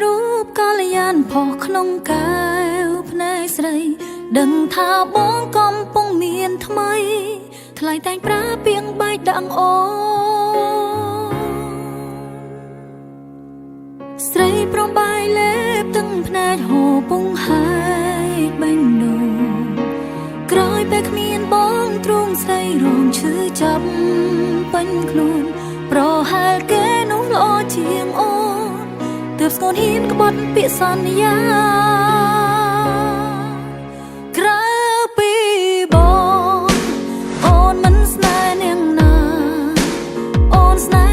រូបកាលយានផុសក្នុងកែវភ្នែកស្រីដឹងថាបងកំពុងមានថ្មីថ្លៃតែងប្រើពាក្យបែកដាក់អូស្រីប្រំបាយលេបទឹកភ្នែកហូរពងហើយបេះដូងក្រោយពេលគ្មានបងទ្រូងស្រីរងឈឺចាប់ពេញខ្លួនប្រហែលគេនោះល្អជាងអូនទើបស្គនហ៊ានក្បត់ពាក្យសន្យាក្រៅពីបងអូនមិនស្នេហ៍នាងណាអូនស្នេហ៍